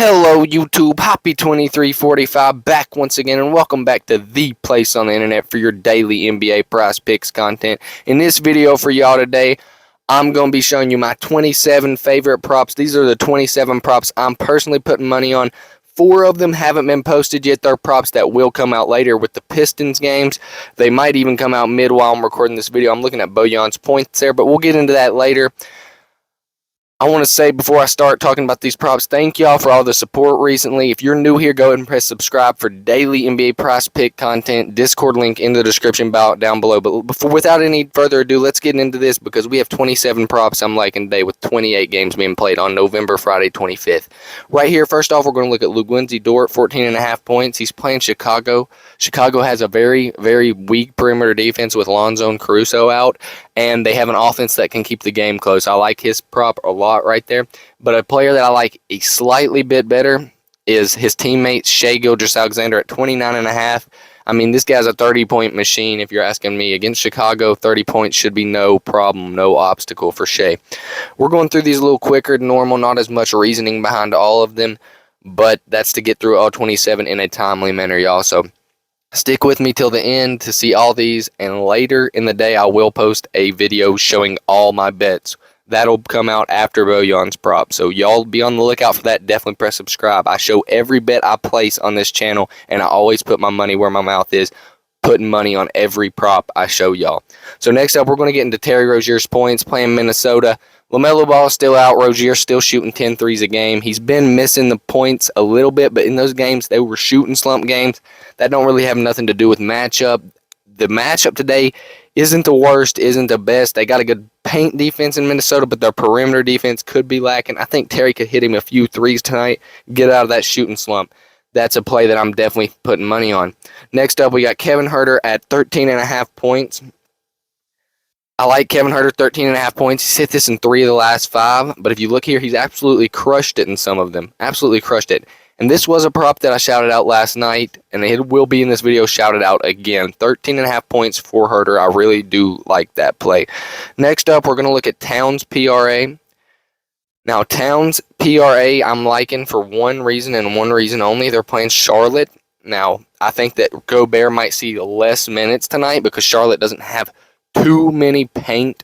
Hello YouTube, Hoppy2345 back once again, and welcome back to the place on the internet for your daily NBA prize picks content. In this video for y'all today, I'm going to be showing you my 27 favorite props. These are the 27 props I'm personally putting money on. 4 of them haven't been posted yet. They're props that will come out later with the Pistons games. They might even come out mid while I'm recording this video. I'm looking at Bojan's points there, but we'll get into that later. I want to say before I start talking about these props, thank y'all for all the support recently. If you're new here, go ahead and press subscribe for daily NBA prize pick content. Discord link in the description down below. But without any further ado, let's get into this because we have 27 props I'm liking today with 28 games being played on Friday 25th. Right here, first off, we're going to look at Luguentzi Dort, 14.5 points. He's playing Chicago. Chicago has a very, very weak perimeter defense with Lonzo and Caruso out, and they have an offense that can keep the game close. I like his prop a lot right there, but a player that I like a slightly bit better is his teammate Shai Gilgeous-Alexander at 29.5. I mean, this guy's a 30-point machine. If you're asking me, against Chicago, 30 points should be no problem, no obstacle for Shai. We're going through these a little quicker than normal, not as much reasoning behind all of them, but that's to get through all 27 in a timely manner, y'all. So stick with me till the end to see all these, and later in the day I will post a video showing all my bets. That'll come out after Bojan's prop, so y'all be on the lookout for that. Definitely press subscribe. I show every bet I place on this channel, and I always put my money where my mouth is, putting money on every prop I show y'all. So next up, we're going to get into Terry Rozier's points, playing Minnesota. LaMelo Ball is still out. Rozier still shooting 10 threes a game. He's been missing the points a little bit, but in those games, they were shooting slump games. That don't really have nothing to do with matchup. The matchup today isn't the worst, isn't the best. They got a good paint defense in Minnesota, but their perimeter defense could be lacking. I think Terry could hit him a few threes tonight, get out of that shooting slump. That's a play that I'm definitely putting money on. Next up, we got Kevin Huerter at 13.5 points. I like Kevin Huerter, 13.5 points. He's hit this in 3 of the last 5, but if you look here, he's absolutely crushed it in some of them. Absolutely crushed it. And this was a prop that I shouted out last night, and it will be in this video shouted out again. 13.5 points for Huerter. I really do like that play. Next up, we're going to look at Towns PRA. Now, Towns PRA I'm liking for one reason and one reason only. They're playing Charlotte. Now, I think that Gobert might see less minutes tonight because Charlotte doesn't have too many paint,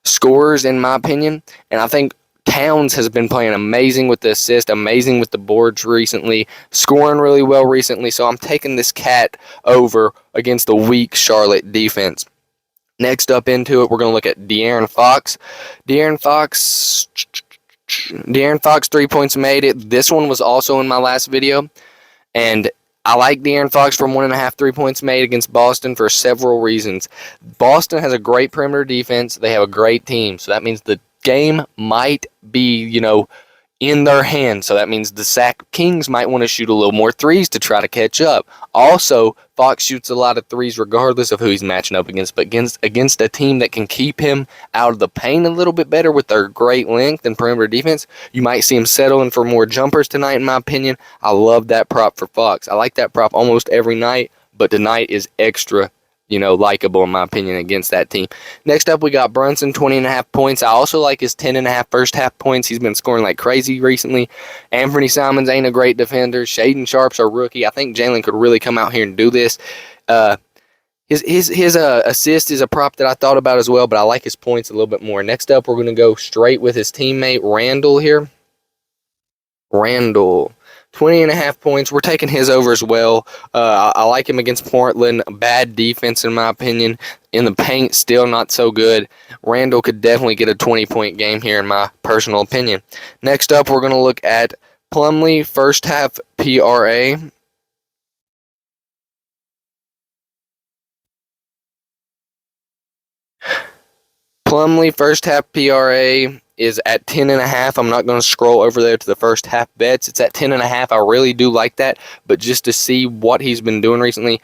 scorers in my opinion. And I think Towns has been playing amazing with the assist, amazing with the boards recently, scoring really well recently. So I'm taking this cat over against the weak Charlotte defense. Next up into it, we're going to look at De'Aaron Fox. De'Aaron Fox, 3 points made it. This one was also in my last video. And I like De'Aaron Fox from 1.5 3 points made against Boston for several reasons. Boston has a great perimeter defense. They have a great team. So that means the game might be, in their hands. So that means the Sac Kings might want to shoot a little more threes to try to catch up. Also, Fox shoots a lot of threes regardless of who he's matching up against, but against a team that can keep him out of the paint a little bit better with their great length and perimeter defense, you might see him settling for more jumpers tonight, in my opinion. I love that prop for Fox. I like that prop almost every night, but tonight is extra likable in my opinion against that team. Next up, we got Brunson, 20.5 points. I also like his 10.5 first half points. He's been scoring like crazy recently. Anthony Simons ain't a great defender. Shaedon Sharp's a rookie. I think Jalen could really come out here and do this. His assist is a prop that I thought about as well, but I like his points a little bit more. Next up, we're going to go straight with his teammate Randall here. Randall, 20.5 points. We're taking his over as well. I like him against Portland. Bad defense, in my opinion. In the paint, still not so good. Randall could definitely get a 20-point game here, in my personal opinion. Next up, we're going to look at Plumlee, first half PRA. Plumlee, first half PRA is at 10.5. I'm not going to scroll over there to the first half bets. It's at 10.5. I really do like that, but just to see what he's been doing recently.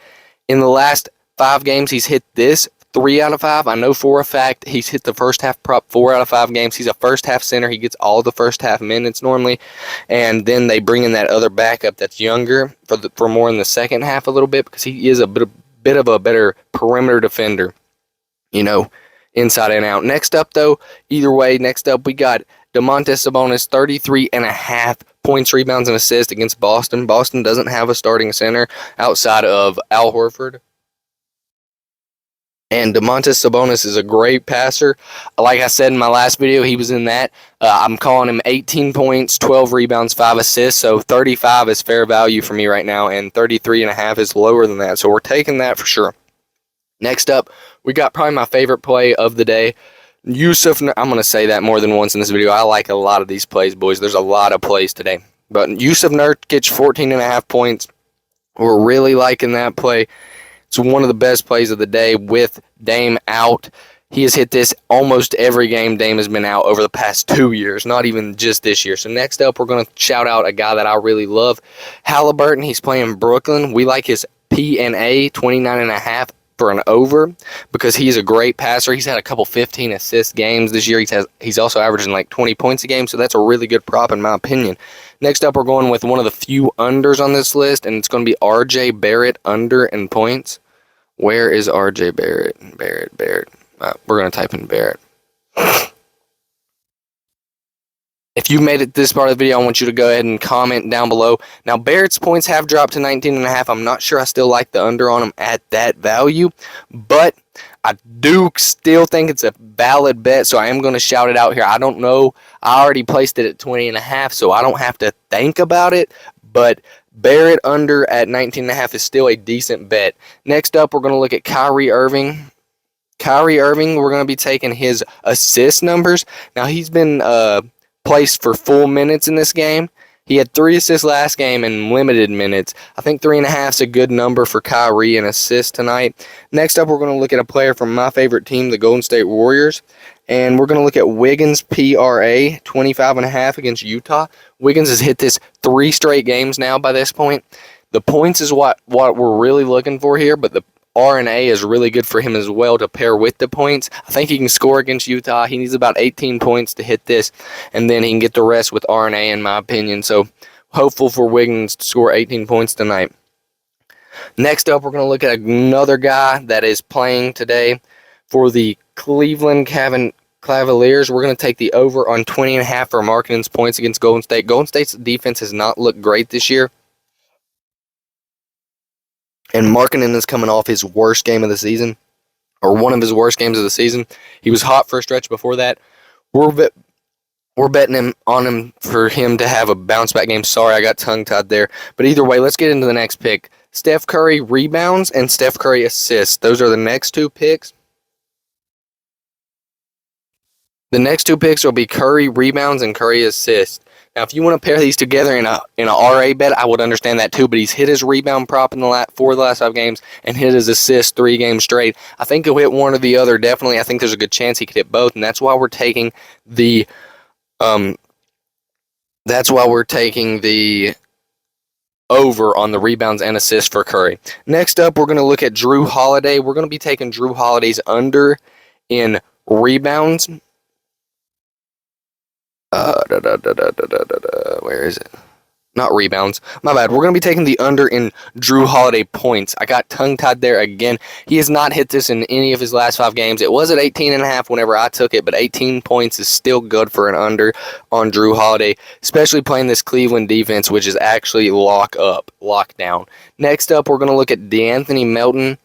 In the last 5 games, he's hit this 3 out of 5. I know for a fact he's hit the first half prop 4 out of 5 games. He's a first half center. He gets all the first half minutes normally, and then they bring in that other backup that's younger for more in the second half a little bit because he is a bit of a better perimeter defender, inside and out. Next up, though, either way, next up we got Domantas Sabonis, 33.5 points, rebounds, and assists against Boston. Boston doesn't have a starting center outside of Al Horford. And Domantas Sabonis is a great passer. Like I said in my last video, he was in that. I'm calling him 18 points, 12 rebounds, 5 assists. So 35 is fair value for me right now, and 33.5 is lower than that. So we're taking that for sure. Next up, we got probably my favorite play of the day. I'm going to say that more than once in this video. I like a lot of these plays, boys. There's a lot of plays today. But Yusuf Nurkic, 14.5 points. We're really liking that play. It's one of the best plays of the day with Dame out. He has hit this almost every game Dame has been out over the past 2 years, not even just this year. So next up, we're going to shout out a guy that I really love, Halliburton. He's playing Brooklyn. We like his P&A, 29.5 for an over, because he's a great passer. He's had a couple 15 assist games this year. He's also averaging like 20 points a game, so that's a really good prop in my opinion. Next up, we're going with one of the few unders on this list, and it's going to be RJ Barrett under in points. Where is RJ Barrett? Barrett. We're going to type in Barrett. If you've made it this part of the video, I want you to go ahead and comment down below. Now, Barrett's points have dropped to 19.5. I'm not sure I still like the under on him at that value, but I do still think it's a valid bet, so I am going to shout it out here. I don't know. I already placed it at 20.5, so I don't have to think about it, but Barrett under at 19.5 is still a decent bet. Next up, we're going to look at Kyrie Irving. Kyrie Irving, we're going to be taking his assist numbers. Now, he's been placed for full minutes in this game. He had 3 assists last game in limited minutes. I think 3.5 is a good number for Kyrie in assists tonight. Next up, we're going to look at a player from my favorite team, the Golden State Warriors. And we're going to look at Wiggins PRA, 25.5 against Utah. Wiggins has hit this 3 straight games now by this point. The points is what we're really looking for here, but the RNA is really good for him as well to pair with the points. I think he can score against Utah. He needs about 18 points to hit this, and then he can get the rest with RNA, in my opinion. So, hopeful for Wiggins to score 18 points tonight. Next up, we're going to look at another guy that is playing today for the Cleveland Cavaliers. We're going to take the over on 20.5 for Markkanen's points against Golden State. Golden State's defense has not looked great this year, and Markkanen is coming off his worst game of the season, or one of his worst games of the season. He was hot for a stretch before that. We're betting on him for him to have a bounce-back game. Sorry, I got tongue-tied there. But either way, let's get into the next pick. Steph Curry rebounds and Steph Curry assists. Those are the next 2 picks. The next 2 picks will be Curry rebounds and Curry assists. Now, if you want to pair these together in a RA bet, I would understand that too. But he's hit his rebound prop in the last 5 games and hit his assist 3 games straight. I think he'll hit one or the other. Definitely, I think there's a good chance he could hit both, and that's why we're taking the over on the rebounds and assists for Curry. Next up, we're going to look at Drew Holiday. We're going to be taking Drew Holiday's under in rebounds. Where is it? Not rebounds. My bad. We're going to be taking the under in Drew Holiday points. I got tongue-tied there again. He has not hit this in any of his last 5 games. It was at 18.5 whenever I took it, but 18 points is still good for an under on Drew Holiday, especially playing this Cleveland defense, which is actually lockdown. Next up, we're going to look at DeAnthony Melton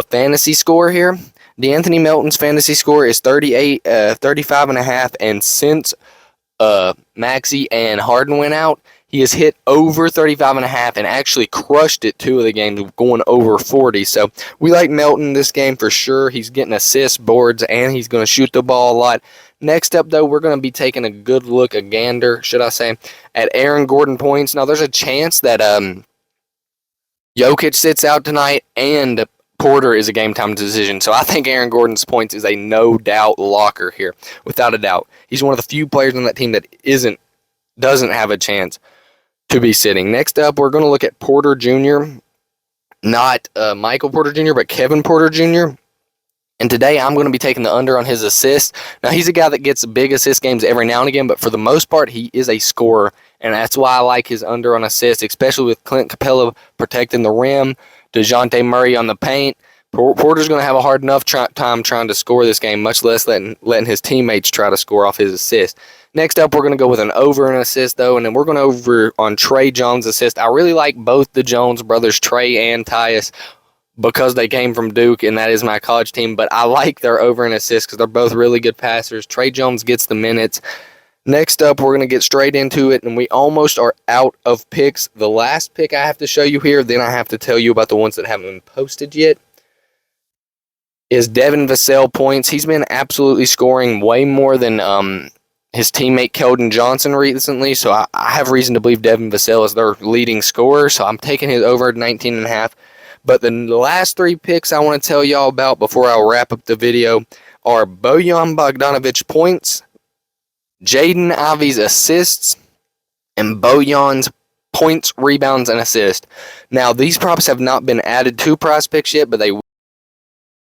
fantasy score here. DeAnthony Melton's fantasy score is 35.5, and since Maxey and Harden went out, he has hit over 35.5 and actually crushed it 2 of the games, going over 40. So we like Melton this game for sure. He's getting assists, boards, and he's going to shoot the ball a lot. Next up, though, we're going to be taking a good look, a gander, should I say, at Aaron Gordon points. Now, there's a chance that Jokic sits out tonight and Porter is a game-time decision. So I think Aaron Gordon's points is a no-doubt locker here, without a doubt. He's one of the few players on that team that doesn't have a chance to be sitting. Next up, we're going to look at Porter Jr., not Michael Porter Jr., but Kevin Porter Jr., and today I'm going to be taking the under on his assists. Now, he's a guy that gets big assist games every now and again, but for the most part, he is a scorer, and that's why I like his under on assists, especially with Clint Capella protecting the rim, DeJounte Murray on the paint. Porter's going to have a hard enough time trying to score this game, much less letting his teammates try to score off his assist. Next up, we're going to go with an over and assist, though, and then we're going to over on Trey Jones' assist. I really like both the Jones brothers, Trey and Tyus, because they came from Duke, and that is my college team, but I like their over and assist because they're both really good passers. Trey Jones gets the minutes. Next up, we're going to get straight into it, and we almost are out of picks. The last pick I have to show you here, then I have to tell you about the ones that haven't been posted yet, is Devin Vassell points. He's been absolutely scoring way more than his teammate Keldon Johnson recently, so I have reason to believe Devin Vassell is their leading scorer, so I'm taking his over 19.5. But the last three picks I want to tell y'all about before I wrap up the video are Bojan Bogdanovic points, Jaden Ivey's assists, and Bojan's points, rebounds, and assists. Now, these props have not been added to PrizePicks yet, but they